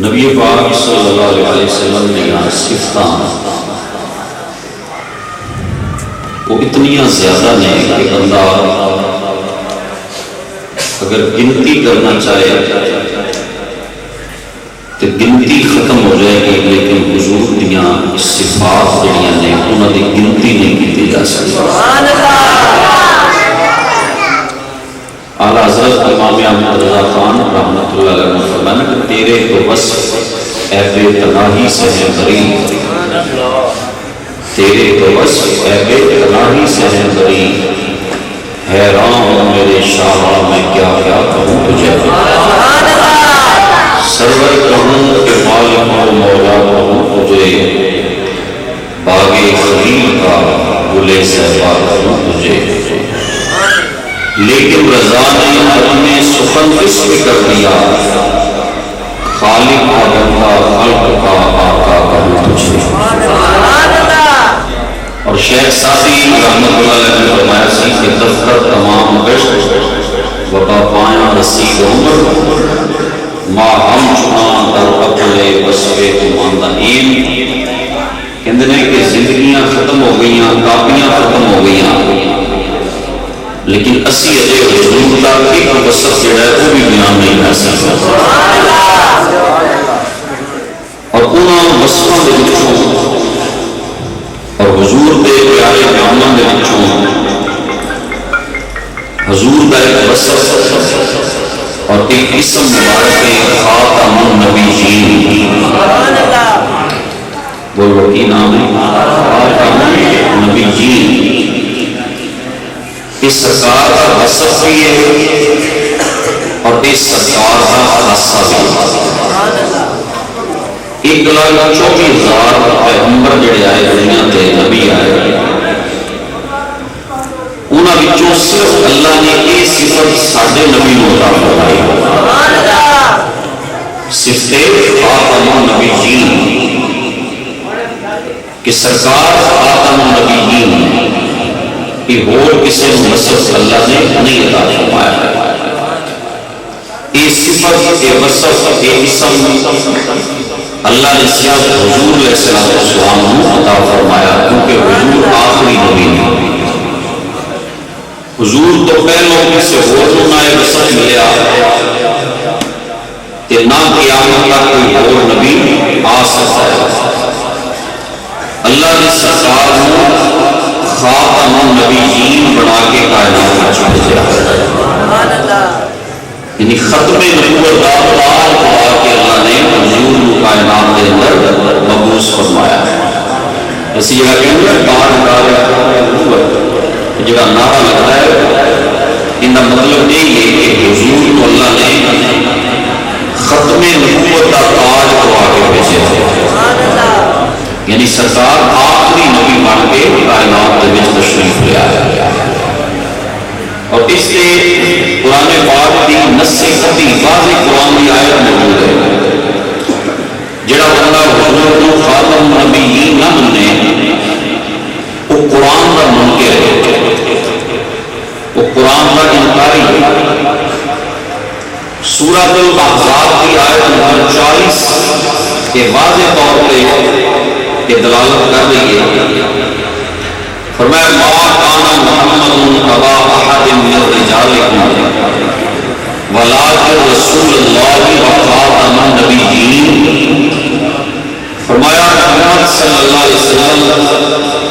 نبی پاک صلی اللہ علیہ وسلم دیا صفتاں وہ اتنی زیادہ نے کہ بندہ اگر گنتی کرنا چاہے تو گنتی ختم ہو جائے گی، لیکن حضور دیا صفات جڑیاں نے انہاں دی گنتی نہیں کی جا سکتی۔ اعلیٰ حضرت امام احمد رضا خان رحمۃ اللہ علیہ نے فرمایا کہ تیرے تو وصف اے بے تناہی سے ہے بری، تیرے تو وصف اے بے تناہی سے ہے بری، حیران ہوں میرے شاہ میں کیا کیا کہوں تجھے، سرور کہوں کہ مالک و مولا کہوں تجھے، باغ خلیل کا گلے صحبا کہوں تجھے، لیکن رضا نے ختم سخن کس پہ کر دیا، خالق کا بندہ خلق کا آقا کہوں تجھے۔ اور شیخ سعدی رحمۃ اللہ علیہ نے فرمایا سی کہ دفتر تمام گشت وبا پایا رسید عمر، ما ہم چنان در اپنے وصفے کماندہین، کہندے نے کہ زندگیاں ختم ہو گئیاں، کاپیاں ختم ہو گئیاں، لیکن اسی اجے حضور دا ایک وصف جڑا ہے وہ بھی بیان نہیں کر سکتا، اور انہاں وصفاں دے وچوں اور حضور دے پیارے ناماں دے وچوں حضور دا ایک وصف اور ایک اسم مبارک ہے خاتم النبیین، بولو کی نام ہے خاتم النبیین، اس سرکار کا وصف بھی ہے اور اس سرکار کا خاصہ بھی ہے۔ 1,24,000 پیغمبر جڑے آئے دنیا تے نبی آئے، انہاں وچوں صرف اللہ نے یہ صفت ساڈے نبی نوں عطا فرمائی، صفت خاتم النبیین، کہ سرکار خاتم النبیین، کہ اور کسی وصف اللہ نے نہیں عطا فرمایا ہے۔ یہ صفت یہ وصف یہ اسم اللہ نے صرف حضور علیہ السلام کو عطا فرمایا، کیونکہ حضور آخری نبی ہے۔ حضور تو پہلوں کسی اور نہ یہ وصف ملیا کہ نہ قیامت تک کوئی اور نبی آ سکتا ہے۔ اللہ نے سرکار کو خاتم النبیین بنا کے کائنات میں چھوڑ دیا، یعنی ختم نبوت کا تاج پا کے اللہ نے حضور کو کائنات کے اندر مبعوث فرمایا۔ اسی جگہ کہتے ہیں تاجدار نبوت، جگہ نعرہ لگتا ہے، ان کا مطلب یہی ہے کہ حضور کو اللہ نے ختم نبوت کا تاج پا کے بھیجا، یعنی سرکار آخری نبی بن کے کائنات کے وچ تشریف لے آیا۔ اور اس سے قرآن پاک کی نص قطعی واضح قرآن کی آیت موجود ہے، جڑا بندہ حضور کو خاتم النبیین نہ منے وہ قرآن کا منکر ہے، وہ قرآن کا انکاری ہے۔ سورۃ الاحزاب کی آیت نمبر 40 کے واضح طور پہ یہ دلالت کر رہی ہے، فرمایا ما کان محمد ابا احد من الرجالکم ولکن رسول اللہ وخاتم النبیین، فرمایا محمد صلی اللہ علیہ وسلم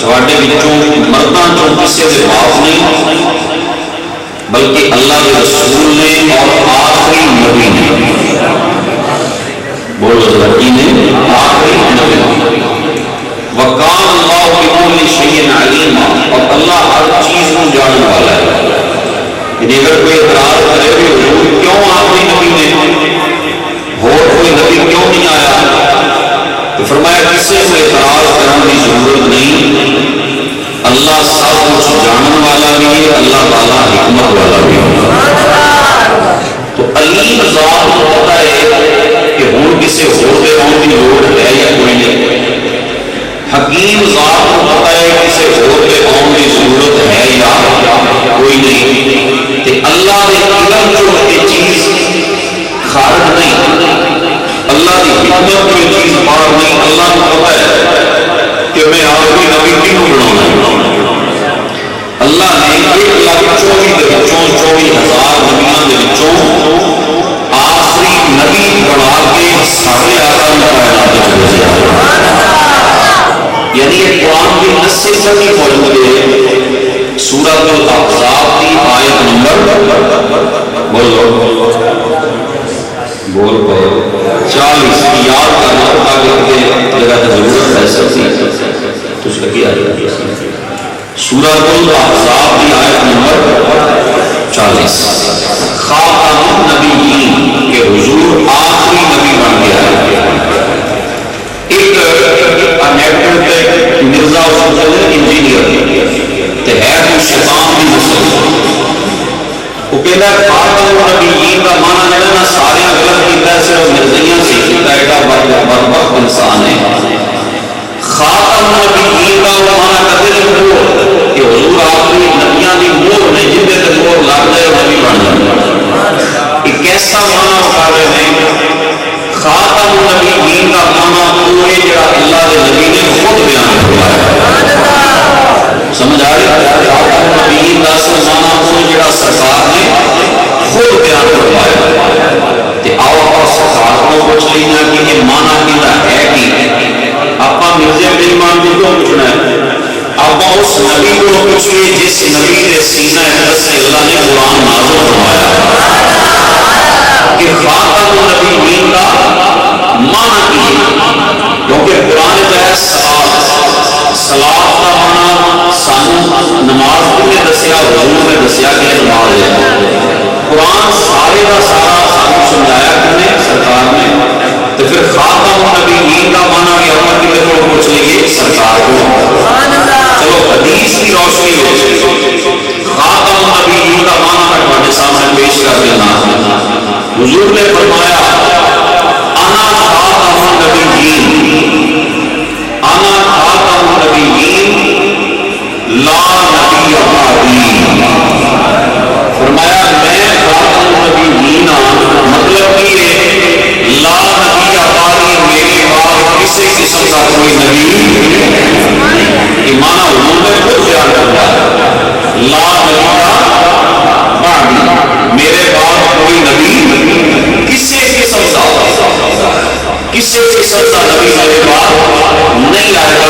تواڈے وچوں مرداں چوں کسے دے باپ نہیں، بلکہ اللہ کے رسول نے اور آخری نبی نے، بولو ذرا کی نے، آخری نبی نے، وَقَانَ اللَّهُ بِكُلِّ شَيْءٍ عَلِيمًا، اور اللہ ہر چیز کو جاننے والا ہے۔ یعنی اگر کوئی اعتراض کرے بھی حضور کیوں آخری نبی نے اور کوئی نبی کیوں نہیں آیا، تو فرمایا کسی کو اعتراض کرنے کی ضرورت نہیں، اللہ سب کچھ جاننے والا بھی ہے، اللہ تعالیٰ حکمت والا بھی ہے۔ تو علیم ذات کو پتہ ہے کہ ہوں کسی اور دے ہوں کی لوڑ ہے یا کوئی نہیں، حکیم ذات کو پتہ ہے کسی اور کے آن کی ضرورت ہے یا کوئی نہیں، کہ اللہ نے حکمت کوئی چیز باہر نہیں، اللہ کو پتہ ہے کہ میں آخری نبی کیوں بناؤں۔ اللہ نے 1,24,24,000 نبیوں کے وچوں آخری نبی بنا کے سارے آقا نے کائنات میں بھیجا۔ یعنی یہ قرآن کی نص سے نہیں موجود ہے۔ سورۃ الاحزاب کی آیت نمبر بولو 40 یاد کرنا تاکہ جگہ ضرورت ہے سکتی تو اس لگی آئی۔ سورۃ الاحزاب کی آیت نمبر 40 خاتم النبیین کے حضور آخری نبی بن گیا ہے۔ ایک مرزا انجینئر تے ہے تو شیطان کی نسل، وہ کہتا ہے خاتم النبیین کا معنی جڑا نا سارے غلط کیتا ہے، صرف مرزائیاں سے کیتا ہے، ایڈا بدبخت انسان ہے۔ خاتم النبیین کا وہ معنی کرتے ہیں کہ حضور آخری نبیاں دی مہر نے جن دے تے مہر لگ جائے نبی بن جائے۔ ایک ایسا معنی کر رہے ہیں خاتم النبیین کا معنی وہ ہے جڑا اللہ کے نبی نے خود بیان فرمایا۔ سمجھ آ رہی ہے؟ خاتم النبیین کا اصل معنی وہ جڑا سرکار نے خود بیان فرمایا۔ تے آؤ اور سرکار کو پوچھ لینا کہ یہ معنی کیتا ہے کہ آپ مرزا میری مان کو کیوں پوچھنا ہے؟ آپ اس نبی کو پوچھئے جس نبی کے سینہ اقدس سے اللہ نے قرآن نازل فرمایا کہ خاتم النبیین کا معنی کی، کیونکہ قرآن جو ہے صلاۃ کا معنی سانو نماز نے دسیا، حضور نے دسیا کہ نماز ہے۔ قرآن سارے کا سارا سانو سمجھایا کرنے سرکار نے، تو پھر خاتم النبیین کا معنی بھی اپنا کسی کو پوچھ لیے سرکار کو۔ چلو حدیث کی روشنی میں خاتم النبیین کا معنی میں تمہارے سامنے پیش کر دینا۔ حضور نے فرمایا انا خاتم النبیین، انا خاتم النبیین لا نبی بعدی۔ فرمایا میں خاتم النبیین ہوں، مطلب یہ لا نبی بعدی، میرے بعد کسی قسم کا کوئی نبی نہیں۔ مانا حضور نے خود بیان کرتا ہے لا نبی بعدی، میرے بعد کوئی نبی کسی قسم کا نبی میرے بعد نہیں آئے گا۔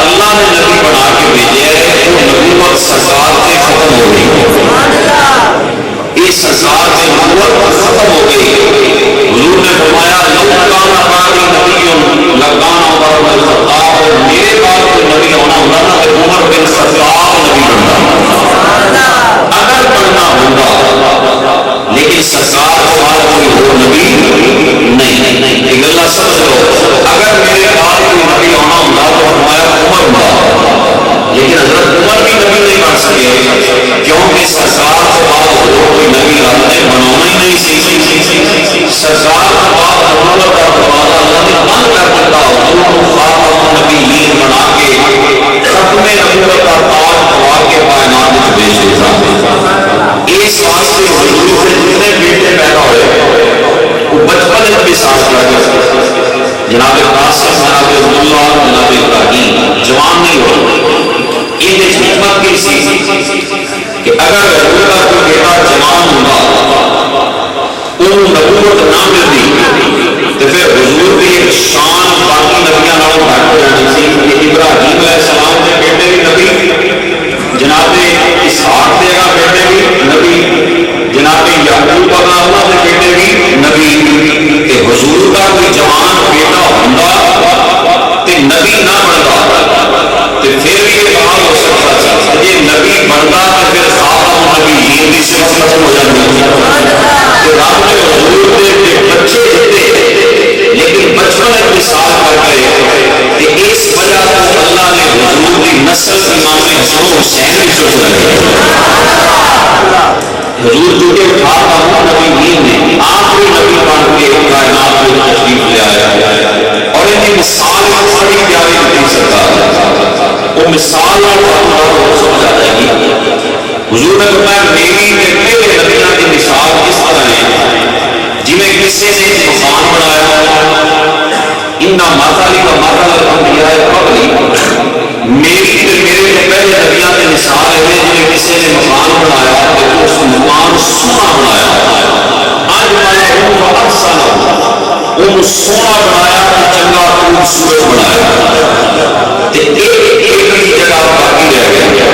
اللہ نے نبی بنا کے بھیجے ہے، وہ نبوت سرکار سے ختم ہو گئی، اس سرکار سے نبوت ختم ہو گئی۔ حضور نے فرمایا لو کان بعدی نبی لکان عمر بن الخطاب، میرے بعد کوئی نبی ہونا ہوگا نا کہ عمر بن الخطاب نبی بننا اگر بننا ہوگا، لیکن سرکار کے بعد کوئی اور نبی نہیں۔ ایک اللہ سمجھ لو، اگر میرے بعد کوئی نبی ہونا ہوگا تو فرمایا عمر ہوگا، لیکن حضرت عمر بھی نبی نہیں بن سکے کیونکہ سرکار کے بعد کوئی نبی اللہ نے بنانا ہی نہیں سی۔ سرکار کے بعد نبوت کا دروازہ اللہ نے بند کر دیتا، حضور کو خاتم النبیین بنا کے ختم نبوت کا تاج پوا کے کائنات میں بھیج دیتا۔ اس واسطے حضور سے جتنے بیٹے پیدا ہوئے وہ بچپن میں بھی ساتھ کیا گیا۔ جناب قاسم، جناب عبداللہ، جناب ابراہیم جوان نہیں ہو، یہ حکمت کی سی کہ اگر حضور کا کوئی بیٹا جوان ہوگا ان نبوت نہ ملتی تو پھر حضور کی ایک شان باقی نبیاں نالوں گھٹ ہو جانی سی کہ ابراہیم علیہ السلام کے بیٹے بھی نبی، جناب اسحاق دے گا بیٹے بھی نبی، جناب یعقوب اللہ کے بیٹے بھی نبی، کہ حضور کا کوئی جوان بیٹا ہوگا تے نبی نہ بنتا تو پھر بھی یہ بات ہو سکتا تھا یہ نبی بنتا تو پھر خاتم النبیین کی صفت ختم ہو جاتی۔ تو رب نے حضور کے بچے دیتے لیکن بچپن ایک مثال کر کے کہ اس وجہ سے اللہ نے حضور کی نسل امام حسن حسین بھی چن لگے۔ حضور چونکہ خاتم النبیین نے آخری نبی بن کے کائنات میں تشریف لے آیا اور ان کی مثال بڑی پیاری ہوتی سرکار، وہ مثال اور سمجھ آ جائے گی۔ حضور نے فرمایا میری پہلے نبیوں کی مثال اس طرح ہے جی میں کسی نے مکان بنایا انہ مثلی کا مثل الانبیاء قبلی، میری تے میرے تو پہلے نبیوں کی مثال ہے جی کسی نے مکان بنایا تو اس مکان سونا بنایا، اج والا وہ احسن وہ سونا بنایا تو چنگا خوبصورت بنایا، تے ایک جگہ باقی رہ گیا،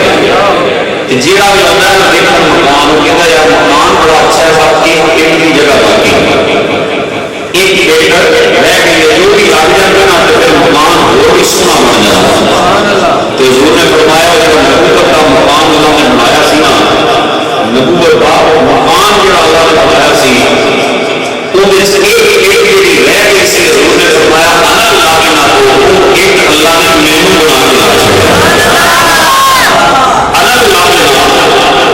جہاں بھی آتا ہے دیکھو مکان وہ کہتا ہے یار مکان بڑا اچھا ہے پر ایک کی جگہ باقی ایک رہ گئی ہے، جو بھی لگ جاتا نا تو پھر مکان اور بھی سونا بن جاتا۔ تو حضور نے فرمایا جب نبوت کا مکان اللہ نے بنایا سی نا، نبوت کا مکان جڑا اللہ نے بنایا سی وہ ایک جڑی رہ گئی سی، حضور نے فرمایا انا لانا تو ایک اللہ نے مینو بنا کے لا چھوڑا، انا لانا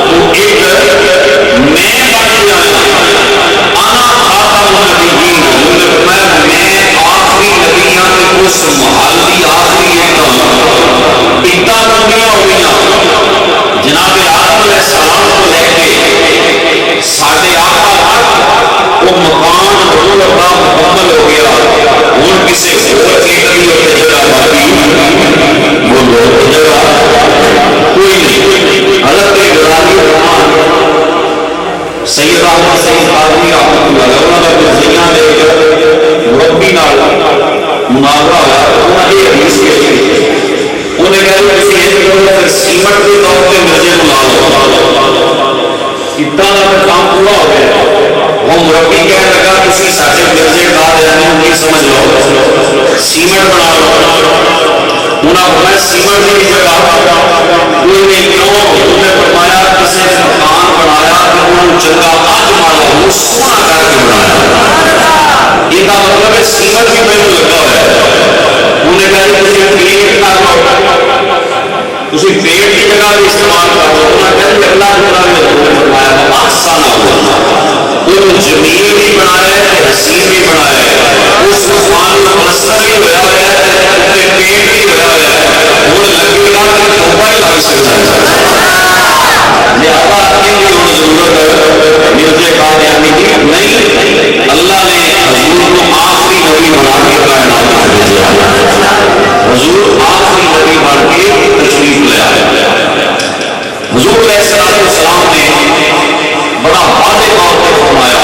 تو ایک میں بن گیا، انا خاتم النبیین، حضور نے فرمایا میں آخری نبیوں کے اس محل کی آخری ایک اتنا لمبیاں ہو گئی جناب آدم علیہ السلام کو لے کے ساڈے آقا وہ مکان حضور کا مکمل ہو گیا، ہوں کسی اور ایک بھی جگہ باقی وہ لوگ جگہ کوئی نہیں۔ حضرت غزالی رحمان سید احمد سید قادری رحمۃ اللہ علیہ انہوں نے زیاں دے مربی نال مناظرہ ہوا، انہوں نے یہ حدیث کہی، انہیں کہا کہ کسی ایک پھر سیمنٹ کے طور پہ مرزے کو لا لو، اتنا کا کام پورا ہو گیا، وہ مربی کہنے لگا کسی ساٹھے مرزے کا یعنی نہیں سمجھ لو سیمنٹ بنا لو، انہوں نے سیمنٹ کی جگہ کوئی نہیں کیوں، انہوں نے فرمایا کسی نے مکان بنایا تو انہوں چنگا آج مالا وہ سونا کر کے بنایا، یہ کا مطلب ہے سیمنٹ بھی پہلے لگا ہوا ہے، انہوں نے کہا کہ پیٹ کر لو، تسی پیٹ کی جگہ بھی استعمال کر لو، انہوں نے کہا کہ اللہ تعالیٰ نے فرمایا احسن ہوا، انہوں جمیل بھی بنایا ہے حسین بھی بنایا ہے، اس مکان کو پلستر بھی ہوا ہے پیٹ بھی ہوا ہے، وہ لگے گا کہ توبہ ہی لگ سکتا ہے، لہذا ان کی ضرورت مرزے قادیانی کی نہیں، اللہ نے حضور کو آخری نبی بنا کے کائنات میں بھیجا، حضور آخری نبی بن کے تشریف لے آئے، حضور علیہ السلام نے بڑا واضح طور پر فرمایا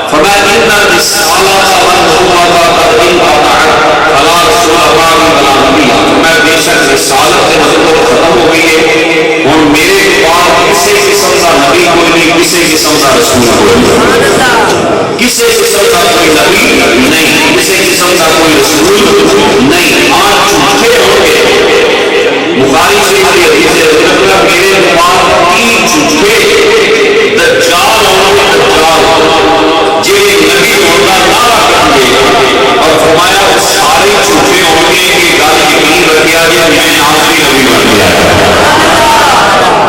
ان الرسالۃ والنبوۃ قد انقطعت فلا رسول بعدی ولا نبی، میں بے شک رسالت نبوت ختم ہو گئی ہے، اور میرے بعد کسی قسم کا نبی کوئی نہیں، کسی قسم کا رسول کوئی نہیں، کسی قسم کا کوئی نبی نہیں، کسی قسم کا کوئی رسول نہیں، آج جھوٹے ہوں گے، بخاری شریف کی حدیث ہے میرے بعد تین جھوٹے دجال ہوں گے، دجال جی نبی ہونا دعویٰ کریں گے، اور فرمایا وہ سارے جھوٹے ہوں گے کہ گل یقین رکھیا جائے میں آخری نبی بن گیا،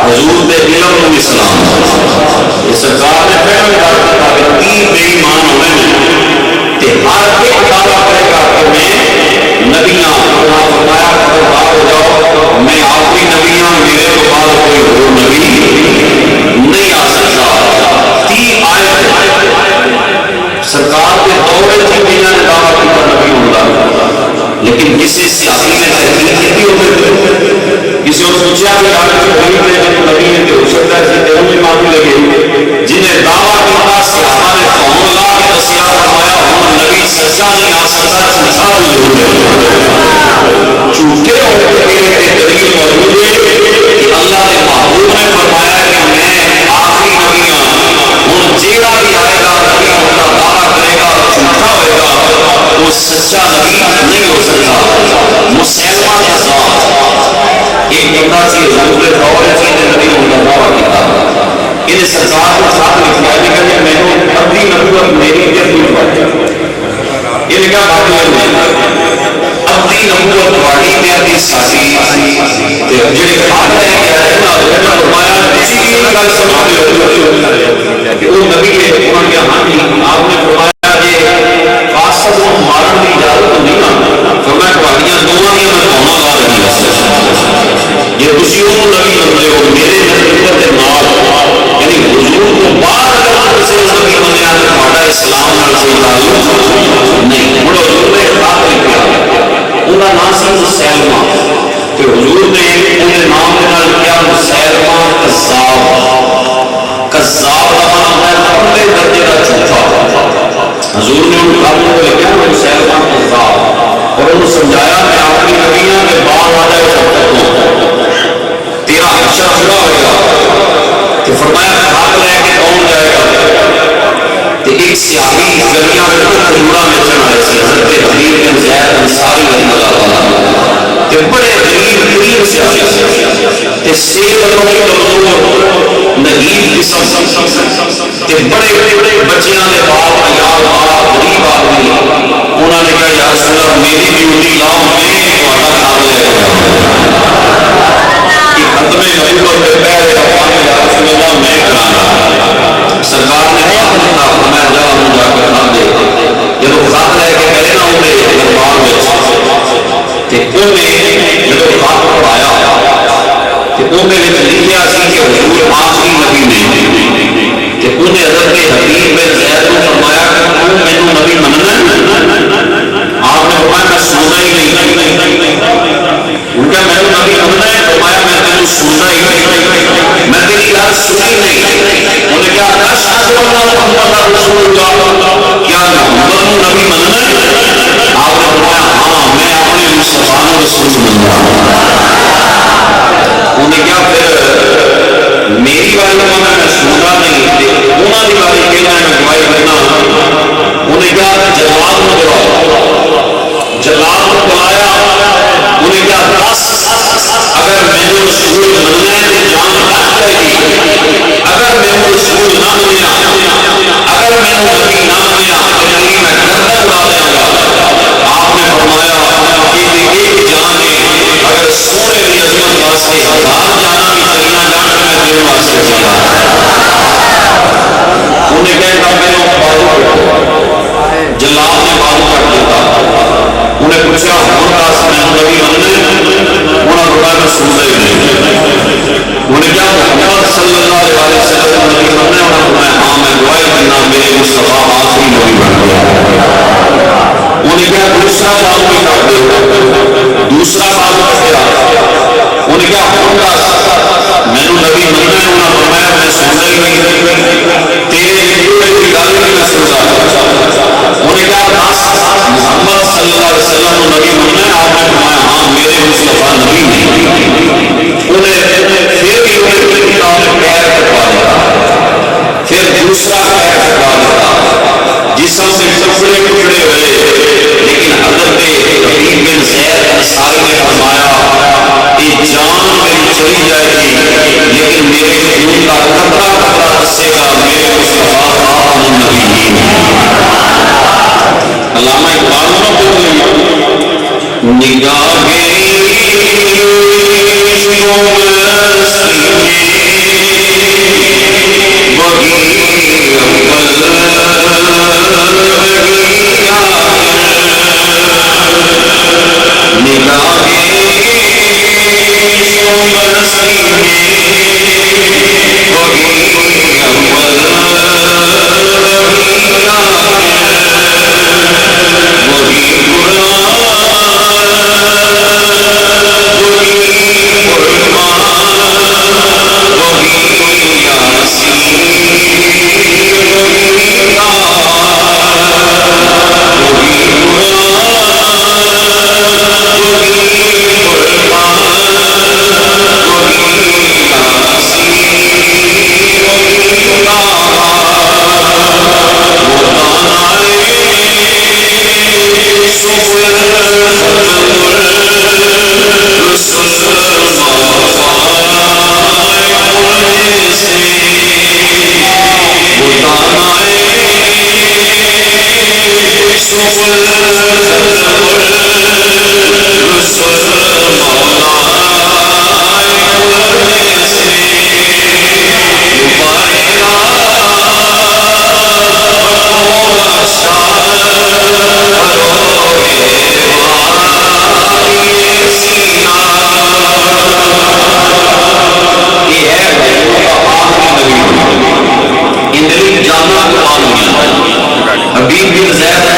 حضور دے علم کو اسلام یہ سرکار نے پہلے کہا کہ تین بے ایمان ہونے میں تے ہر ایک دعویٰ کرے گا کہ میں نبیاں، انہاں فرمایا خبردار ہو جاؤ میں آخری نبیاں، میرے تو بعد کوئی اور نبی نہیں آ سکتا، تین آیت سرکار کے دور میں نے دعویٰ کیا نبی ہوگا، لیکن کسی سیاسی نے تحقیق کی ہوگی، کسی اور پوچھا کہ آگے جو غریب ہے جو نبی ہے کہ ہو سکتا ہے کہ انہیں معافی لگے، جنہیں دعویٰ کیا صحابہ نے قوم لا کے دسیا فرمایا ہم نبی سچا نہیں آ سکتا، جھوٹا بھی ضرور ہے، جھوٹے ہونے کے دلیل موجود ہے کہ اللہ نے محبوب نے فرمایا کہ میں آخری نبی ہوں، ہوں جیڑا بھی آئے گا نبی ہوگا دعویٰ کرے گا جھوٹا ہوئے گا وہ سچا نبی نہیں ہو سکتا۔ مسلمہ کذاب ایک بندہ سی حضور کے دور ہے نبی ہوگا دعویٰ کیا، انہیں سرکار کو ساتھ لکھا ہے کہ میں نے ابھی نبوت میری کے دور بات انہیں کیا بات ہے ابھی نبوت واڑی میں ابھی ساری جڑے کھانا ہے کیا فرمایا اسی کی گل سنا کہ وہ نبی ہے، انہوں نے ہاں جی آپ نے فرمایا کہ قاصد کو مارن کی اجازت نہیں نا، فرمایا تھوڑیاں دونوں میں دونوں لا رہی ہے، یہ تسی وہ نبی بنتے ہو میرے نبوت کے نال، یعنی حضور کو باہر اگر کسی حضور نے ان قابل کو لگیا وہ سیلمان کے ساتھ اور انہوں سمجھایا کہ اپنی نبیوں کے بعد آ جائے جب تک تو تیرا حشر پورا ہوئے گا کہ فرمایا خاک لے کے کون جائے گا کہ ایک سیاہی گلیاں میں کھجورا میں چڑھ رہے تھے حضرت حبیب بن زید انصاری رحمہ اللہ تعالیٰ کہ بڑے غریب غریب سیاہی کہ سیرتوں کی کمزور نگیب قسم کہ بڑے بچیاں نے باپ عیال باپ غریب آدمی انہوں نے کہا یا رسول اللہ میری ڈیوٹی لاؤ میں تمہارا کام لے گا کہ ختم نبوت کے پہلے کام یا رسول اللہ میں کرانا سرکار نے کہا میں جا کے کام دے جب وہ خط لے کے گئے نا انہیں دربار میں کہ انہیں جب خط پڑھایا کہ انہیں لکھیا سی کہ حضور آخری نبی نہیں کہ انہیں حضرت حبیب بن زید کو فرمایا کہ تم مینوں نبی مننا آپ نے فرمایا میں سننا ہی نہیں ان کا مینوں نبی مننا ہے فرمایا میں تینوں سننا ہی نہیں میں تیری گل سنی نہیں انہیں کہا اشہد ان محمد رسول اللہ کیا محمد نبی مننا ہے آپ نے فرمایا ہاں میں اپنے مصطفیٰ رسول مننا انہیں کیا پھر میری بارے میں سننا نہیں انہوں نے بارے کہنا ہے گواہی کرنا انہیں کیا جلال کو بلاؤ جلال کو بلایا انہیں کیا دس اگر میں نے رسول مننا ہے تو جان بچ جائے گی اگر میں نے رسول نہ منیا اگر میں نے نبی نہ منیا تو میری میں گردن اڑا دیا گا آپ نے فرمایا کہ ایک جان ہے اگر سونے کی عظمت واسطے ہزار جانا بھی چلنا جان میں تیرے واسطے چلا انہیں کہتا میں نے جلال نے بازو کٹ دیتا انہیں پوچھا ہوں دس میں نبی مننے انہوں نے بڑا میں سنتا ہی نہیں انہیں کیا محمد صلی اللہ علیہ وسلم نبی مننے انہوں نے ہاں میں گواہی کرنا میرے مصطفیٰ آخری نبی بن گیا انہیں کیا دوسرا بازو بھی کٹ دیتا دوسرا بازو کٹ دیا انہیں کیا ہوں دس میں نے نبی مننے انہوں نے فرمایا میں سنتا ہی نہیں تیرے کی گل نہیں میں سنتا انہیں کہا دس محمد صلی اللہ علیہ وسلم نبی مننا ہے آپ نے فرمایا ہاں میرے مصطفیٰ نبی نہیں انہیں پھر بھی انہیں کتاب نے پیر کٹوا دیا پھر دوسرا پیر کٹوا دیا جسم سے ٹکڑے ٹکڑے ہوئے لیکن حضرت حبیب بن زید انصاری نے فرمایا کہ جان میری چلی جائے گی لیکن میرے خون کا قطرہ قطرہ دسے گا میرے مصطفیٰ خاتم النبیین علامہ اقبال نہ بول نگاہیں حبیب بن زید